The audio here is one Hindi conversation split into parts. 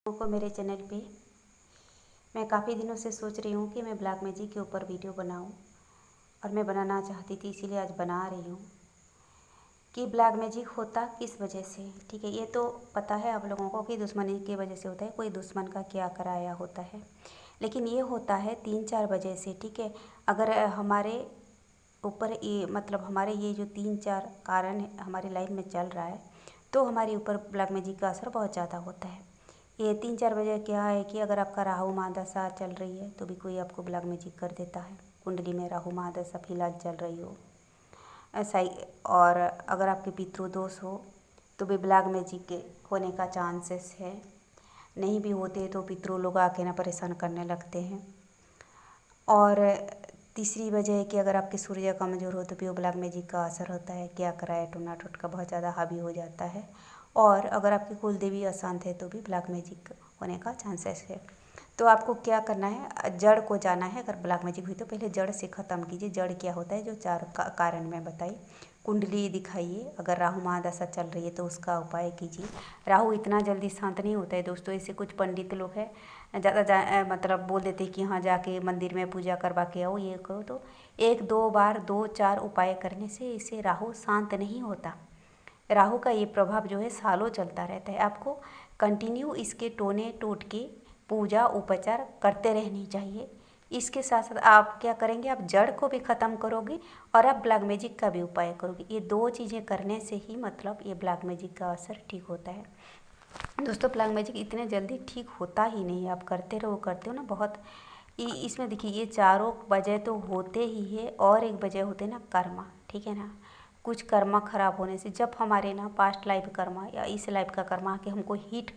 को मेरे चैनल पे मैं काफ़ी दिनों से सोच रही हूँ कि मैं ब्लैक मैजिक के ऊपर वीडियो बनाऊँ और मैं बनाना चाहती थी, इसीलिए आज बना रही हूँ कि ब्लैक मैजिक होता किस वजह से। ठीक है, ये तो पता है आप लोगों को कि दुश्मनी की वजह से होता है, कोई दुश्मन का क्या कराया होता है, लेकिन ये होता है 3-4 वजह से। ठीक है, अगर हमारे ऊपर ये मतलब हमारे ये जो 3-4 कारण हमारी लाइफ में चल रहा है तो हमारे ऊपर ब्लैक मैजिक का असर बहुत ज़्यादा होता है। ये 3-4 वजह क्या है कि अगर आपका राहु महादशा चल रही है तो भी कोई आपको ब्लैक मैजिक कर देता है। कुंडली में राहु महादशा फिलहाल चल रही हो ऐसा ही, और अगर आपके पितृदोष हो तो भी ब्लैक मैजिक के होने का चांसेस है। नहीं भी होते तो पितृ लोग आके ना परेशान करने लगते हैं। और तीसरी वजह है कि अगर आपके सूर्य कमज़ोर हो तो भी वो ब्लैक मैजिक का असर होता है, क्या कराए टोना टोटका बहुत ज़्यादा हावी हो जाता है। और अगर आपकी कुल देवी अशांत है तो भी ब्लैक मैजिक होने का चांसेस है। तो आपको क्या करना है, जड़ को जाना है। अगर ब्लैक मैजिक हुई तो पहले जड़ से ख़त्म कीजिए। जड़ क्या होता है, जो 4 कारण मैं बताई। कुंडली दिखाइए, अगर राहु महादशा चल रही है तो उसका उपाय कीजिए। राहु इतना जल्दी शांत नहीं होता है दोस्तों, ऐसे कुछ पंडित लोग हैं मतलब बोल देते कि हाँ जाके मंदिर में पूजा करवा के आओ, ये करो, तो 1-2 बार 2-4 उपाय करने से इसे राहु शांत नहीं होता। राहु का ये प्रभाव जो है सालों चलता रहता है। आपको कंटिन्यू इसके टोने टोटके पूजा उपचार करते रहनी चाहिए। इसके साथ साथ आप क्या करेंगे, आप जड़ को भी ख़त्म करोगे और आप ब्लैक मैजिक का भी उपाय करोगे। ये 2 चीज़ें करने से ही मतलब ये ब्लैक मैजिक का असर ठीक होता है। दोस्तों ब्लैक मैजिक इतने जल्दी ठीक होता ही नहीं है, आप करते हो ना बहुत। इसमें देखिए ये चारों वजह तो होते ही है, और एक वजह होते हैं ना कर्मा। ठीक है ना, कुछ कर्मा खराब होने से, जब हमारे ना पास्ट लाइफ कर्मा या इस लाइफ का कर्मा कि हमको हिट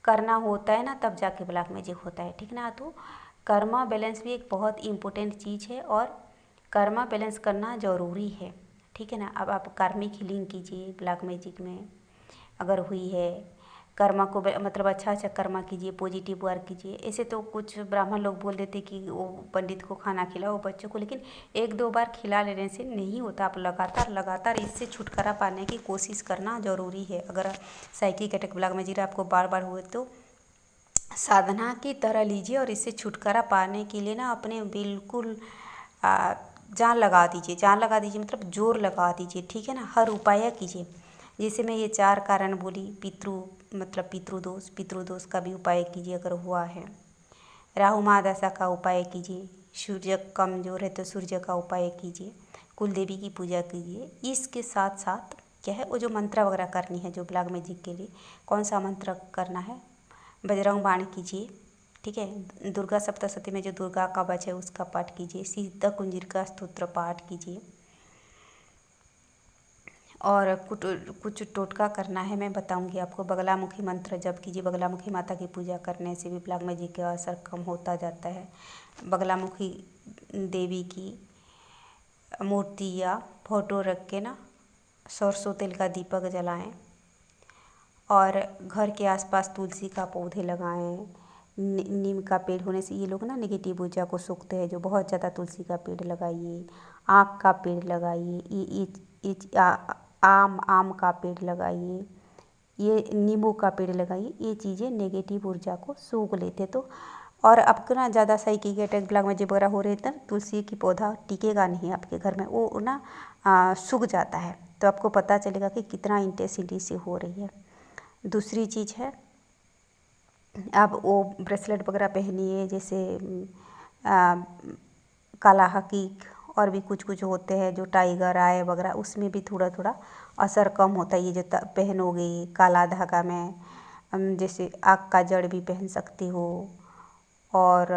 करना होता है ना, तब जाके ब्लैक मैजिक होता है। ठीक ना, तो कर्मा बैलेंस भी एक बहुत इम्पोर्टेंट चीज़ है और कर्मा बैलेंस करना ज़रूरी है। ठीक है ना, अब आप कार्मिक हीलिंग कीजिए ब्लैक मैजिक में अगर हुई है। कर्मा को मतलब अच्छा कर्मा कीजिए, पॉजिटिव वर्क कीजिए। ऐसे तो कुछ ब्राह्मण लोग बोल देते कि वो पंडित को खाना खिलाओ बच्चों को, लेकिन 1-2 बार खिला लेने से नहीं होता। आप लगातार इससे छुटकारा पाने की कोशिश करना ज़रूरी है। अगर साइकिक अटैक ब्लैक मैजिक आपको बार बार हुए तो साधना की तरह लीजिए और इससे छुटकारा पाने के लिए ना अपने बिल्कुल जान लगा दीजिए मतलब जोर लगा दीजिए। ठीक है ना, हर उपाय कीजिए। जैसे मैं ये 4 कारण बोली, पितृदोष का भी उपाय कीजिए अगर हुआ है। राहु महादशा का उपाय कीजिए। सूर्य कमजोर है तो सूर्य का उपाय कीजिए। कुल देवी की पूजा कीजिए। इसके साथ साथ क्या है, वो जो मंत्र वगैरह करनी है जो ब्लैक मैजिक के लिए, कौन सा मंत्र करना है, बजरंग बाण कीजिए। ठीक है, दुर्गा सप्तशती में जो दुर्गा का कवच है उसका पाठ कीजिए। सीता कुंजीर का स्तोत्र पाठ कीजिए। और कुछ टोटका करना है, मैं बताऊंगी आपको। बगलामुखी मंत्र जप कीजिए। बगलामुखी माता की पूजा करने से भी ब्लैक मैजिक का असर कम होता जाता है। बगलामुखी देवी की मूर्ति या फोटो रख के ना सरसों तेल का दीपक जलाएं और घर के आसपास तुलसी का पौधे लगाएं। नीम का पेड़ होने से ये लोग ना नेगेटिव ऊर्जा को सोखते हैं। जो बहुत ज़्यादा तुलसी का पेड़ लगाइए, आँख का पेड़ लगाइए, आम का पेड़ लगाइए, ये नींबू का पेड़ लगाइए। ये चीज़ें नेगेटिव ऊर्जा को सोख लेते। तो और आपको ना ज़्यादा साइकिक अटैक ब्लैक मैजिक वगैरह हो रहे थे, तुलसी की पौधा टिकेगा नहीं आपके घर में, वो ना सूख जाता है। तो आपको पता चलेगा कि कितना इंटेंसिटी से हो रही है। दूसरी चीज़ है, आप वो ब्रेसलेट वगैरह पहनिए, जैसे काला हकीक और भी कुछ होते हैं जो टाइगर आए वगैरह, उसमें भी थोड़ा थोड़ा असर कम होता है। ये जो पहनोगे काला धागा में, जैसे आग का जड़ भी पहन सकती हो और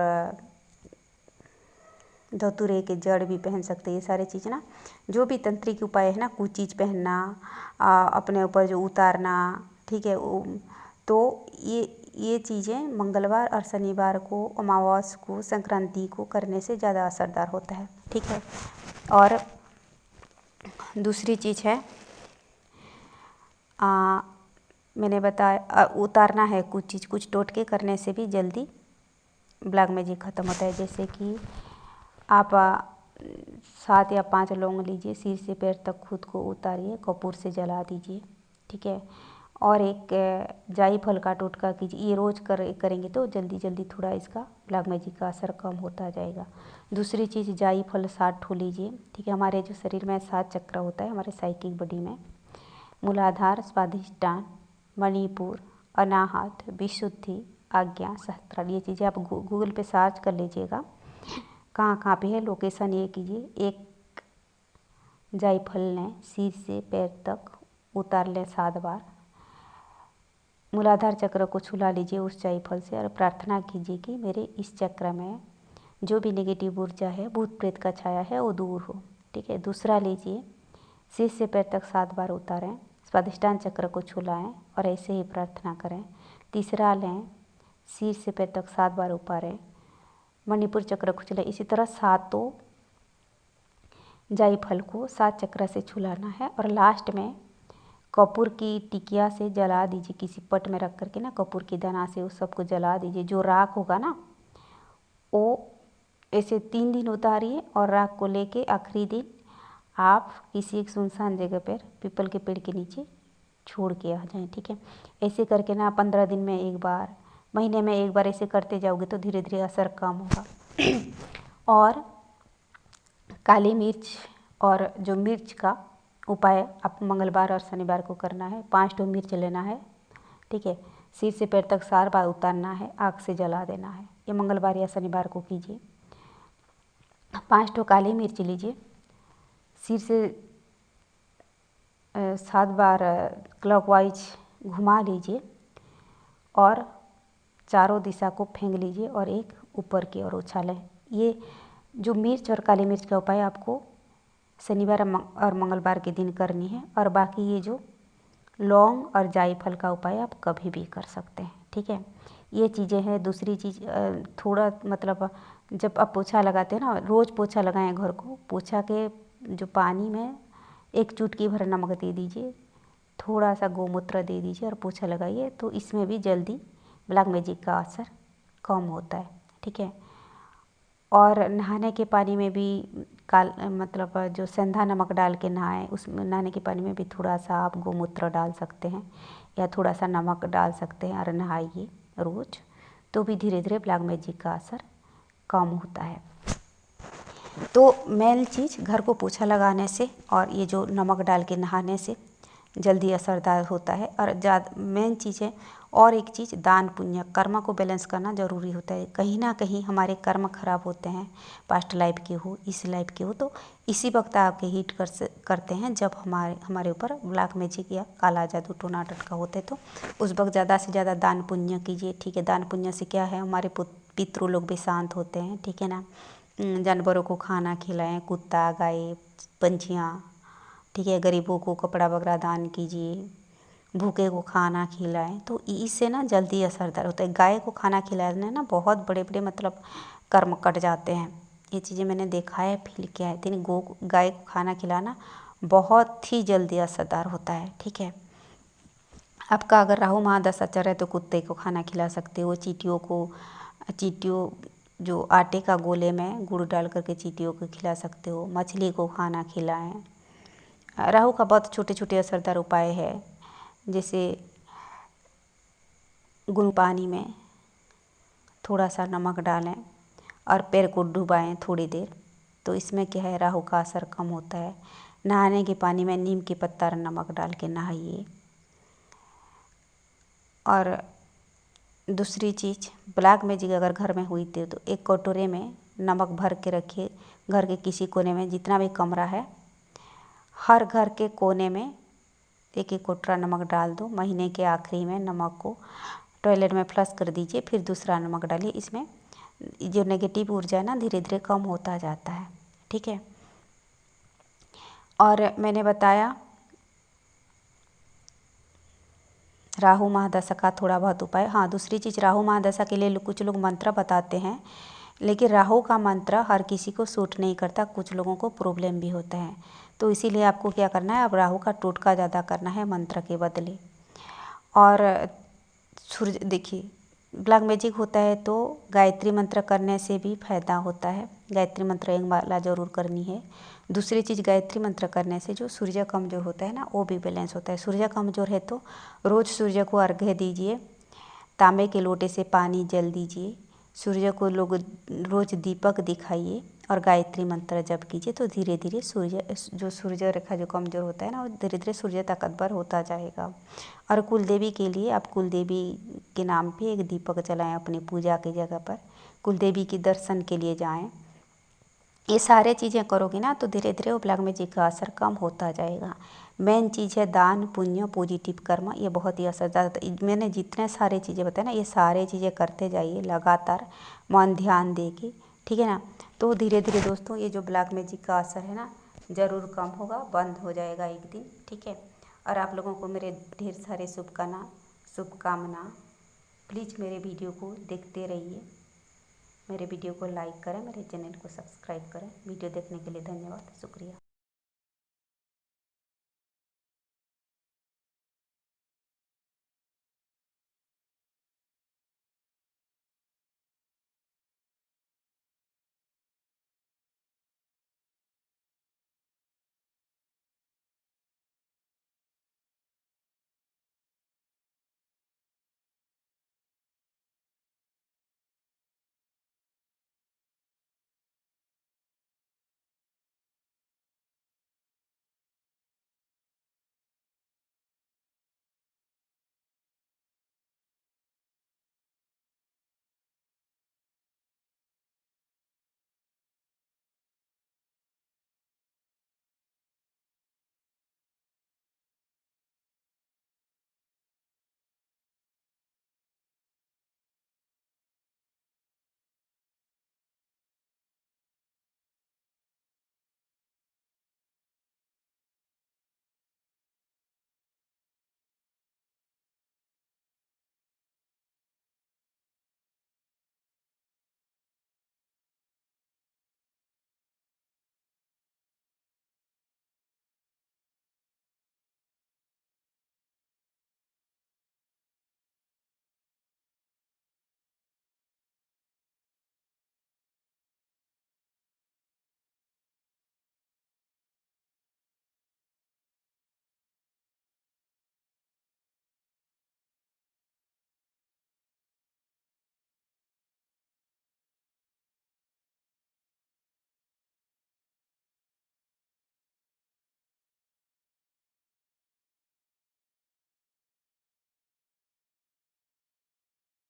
धतूरे के जड़ भी पहन सकते हैं। ये सारी चीज़ ना जो भी तंत्रिक उपाय है ना, कुछ चीज़ पहनना, अपने ऊपर जो उतारना, ठीक है, तो ये चीज़ें मंगलवार और शनिवार को, अमावस को, संक्रांति को करने से ज़्यादा असरदार होता है। ठीक है, और दूसरी चीज़ है मैंने बताया उतारना है कुछ चीज़, कुछ टोटके करने से भी जल्दी ब्लैक मैजिक ख़त्म होता है। जैसे कि आप 7 या 5 लौंग लीजिए, सिर से पैर तक खुद को उतारिए, कपूर से जला दीजिए। ठीक है, और एक जायफल का टोटका कीजिए। ये रोज़ करेंगे तो जल्दी जल्दी थोड़ा इसका ब्लैक मैजिक का असर कम होता जाएगा। दूसरी चीज़, जायफल 7 ठो लीजिए, ठीक है। हमारे जो शरीर में 7 चक्र होता है हमारे साइकिक बॉडी में, मूलाधार, स्वाधिष्ठान, मणिपुर, अनाहत, विशुद्धि, आज्ञा, सहस्त्रार। ये चीज़ें आप गूगल पे सर्च कर लीजिएगा कहाँ कहाँ पे है, लोकेशन ये कीजिए। एक जायफल लें, सिर से पैर तक उतार लें 7 बार। मूलाधार चक्र को छुला लीजिए उस जायफल से और प्रार्थना कीजिए कि मेरे इस चक्र में जो भी नेगेटिव ऊर्जा है, भूत प्रेत का छाया है, वो दूर हो, ठीक है। दूसरा लीजिए, सिर से पैर तक 7 बार उतारें, स्वाधिष्ठान चक्र को छुलाएं और ऐसे ही प्रार्थना करें। तीसरा लें, सिर से पैर तक 7 बार उतारें, मणिपुर चक्र को छुलाएं। इसी तरह 7 जायफल को 7 चक्र से छुलाना है और लास्ट में कपूर की टिकिया से जला दीजिए। किसी पट में रख करके ना कपूर की दाना से उस सबको जला दीजिए। जो राख होगा ना वो ऐसे 3 दिन उतारिए और राख को लेके आखिरी दिन आप किसी एक सुनसान जगह पर पीपल के पेड़ के नीचे छोड़ के आ जाएं, ठीक है। ऐसे करके ना 15 दिन में एक बार, महीने में एक बार ऐसे करते जाओगे तो धीरे धीरे असर कम होगा। और काली मिर्च और जो मिर्च का उपाय आप मंगलवार और शनिवार को करना है। 5 ठो मिर्च लेना है, ठीक है। सिर से पैर तक 7 बार उतारना है, आग से जला देना है। ये मंगलवार या शनिवार को कीजिए। 5 ठो काली मिर्च लीजिए, सिर से 7 बार क्लॉकवाइज घुमा लीजिए और चारों दिशा को फेंक लीजिए और एक ऊपर की ओर उछालें। ये जो मिर्च और काली मिर्च का उपाय आपको शनिवार और मंगलवार के दिन करनी है। और बाकी ये जो लौंग और जायफल का उपाय आप कभी भी कर सकते हैं, ठीक है। ये चीज़ें हैं। दूसरी चीज़, थोड़ा मतलब जब आप पोछा लगाते हैं ना, रोज़ पोछा लगाएं घर को। पोछा के जो पानी में 1 चुटकी भर नमक दे दीजिए, थोड़ा सा गोमूत्र दे दीजिए और पोछा लगाइए, तो इसमें भी जल्दी ब्लैक मैजिक का असर कम होता है, ठीक है। और नहाने के पानी में भी मतलब जो सेंधा नमक डाल के नहाएं, उसमें नहाने के पानी में भी थोड़ा सा आप गोमूत्र डाल सकते हैं या थोड़ा सा नमक डाल सकते हैं और नहाइए रोज़, तो भी धीरे धीरे ब्लैक मैजिक का असर कम होता है। तो मेन चीज़, घर को पोछा लगाने से और ये जो नमक डाल के नहाने से जल्दी असरदार होता है। और ज़्यादा मेन चीज़ है। और एक चीज़, दान पुण्य, कर्म को बैलेंस करना ज़रूरी होता है। कहीं ना कहीं हमारे कर्म खराब होते हैं, पास्ट लाइफ के हो, इस लाइफ के हो, तो इसी वक्त आके हिट करते हैं जब हमारे ऊपर ब्लैक मैजिक या काला जादू टोना टटका होते हैं। तो उस वक्त ज़्यादा से ज़्यादा दान पुण्य कीजिए, ठीक है। दान पुण्य से क्या है, हमारे पितृ लोग भी शांत होते हैं, ठीक है ना। जानवरों को खाना खिलाएं, कुत्ता, गाय, पंछियाँ, ठीक है। गरीबों को कपड़ा वगैरह दान कीजिए, भूखे को खाना खिलाएं, तो इससे ना जल्दी असरदार होता है। गाय को खाना खिलाने ना बहुत बड़े बड़े मतलब कर्म कट जाते हैं। ये चीज़ें मैंने देखा है, फील किया है। गाय को खाना खिलाना बहुत ही जल्दी असरदार होता है, ठीक है। आपका अगर राहु महादशा चल रहा है तो कुत्ते को खाना खिला सकते हो। चींटियों जो आटे का गोले में गुड़ डाल करके चींटियों को खिला सकते हो। मछली को खाना खिलाएं। राहु का बहुत छोटे छोटे असरदार उपाय है, जैसे गुनगुने पानी में थोड़ा सा नमक डालें और पैर को डुबाएं थोड़ी देर, तो इसमें क्या है, राहु का असर कम होता है। नहाने के पानी में नीम के पत्ता और नमक डाल के नहाइए। और दूसरी चीज़, ब्लैक मैजिक अगर घर में हुई थी तो एक कटोरे में नमक भर के रखिए। घर के किसी कोने में, जितना भी कमरा है, हर घर के कोने में एक एक कोटरा नमक डाल दो। महीने के आखिरी में नमक को टॉयलेट में फ्लश कर दीजिए, फिर दूसरा नमक डालिए। इसमें जो नेगेटिव ऊर्जा है ना, धीरे धीरे कम होता जाता है, ठीक है। और मैंने बताया राहु महादशा का थोड़ा बहुत उपाय। हाँ, दूसरी चीज़, राहु महादशा के लिए कुछ लोग मंत्र बताते हैं, लेकिन राहु का मंत्र हर किसी को सूट नहीं करता, कुछ लोगों को प्रॉब्लम भी होता है। तो इसीलिए आपको क्या करना है, अब राहु का टोटका ज़्यादा करना है मंत्र के बदले। और सूर्य, देखिए ब्लैक मैजिक होता है तो गायत्री मंत्र करने से भी फायदा होता है। गायत्री मंत्र एक माला ज़रूर करनी है। दूसरी चीज़, गायत्री मंत्र करने से जो सूर्य कमज़ोर होता है ना, वो भी बैलेंस होता है। सूर्य कमज़ोर है तो रोज़ सूर्य को अर्घ्य दीजिए, तांबे के लोटे से पानी जल दीजिए, सूर्य को लोग रोज़ दीपक दिखाइए और गायत्री मंत्र जप कीजिए, तो धीरे धीरे सूर्य रेखा जो कमज़ोर होता है ना, वो धीरे धीरे सूर्य ताकतवर होता जाएगा। और कुलदेवी के लिए आप कुलदेवी के नाम पे एक दीपक जलाएं अपनी पूजा की जगह पर, कुलदेवी के दर्शन के लिए जाएं। ये सारे चीज़ें करोगे ना तो धीरे धीरे वो ब्लैक मैजिक का असर कम होता जाएगा। मेन चीज़ है दान पुण्य पॉजिटिव कर्म, ये बहुत ही असर ज़्यादा। मैंने जितने सारे चीज़ें बताए ना, ये सारे चीज़ें करते जाइए लगातार, मन ध्यान देके, ठीक है ना। तो धीरे धीरे दोस्तों ये जो ब्लैक मैजिक का असर है ना, ज़रूर कम होगा, बंद हो जाएगा एक दिन, ठीक है। और आप लोगों को मेरे ढेर सारे शुभकामना। प्लीज़ मेरे वीडियो को देखते रहिए, मेरे वीडियो को लाइक करें, मेरे चैनल को सब्सक्राइब करें। वीडियो देखने के लिए धन्यवाद, शुक्रिया।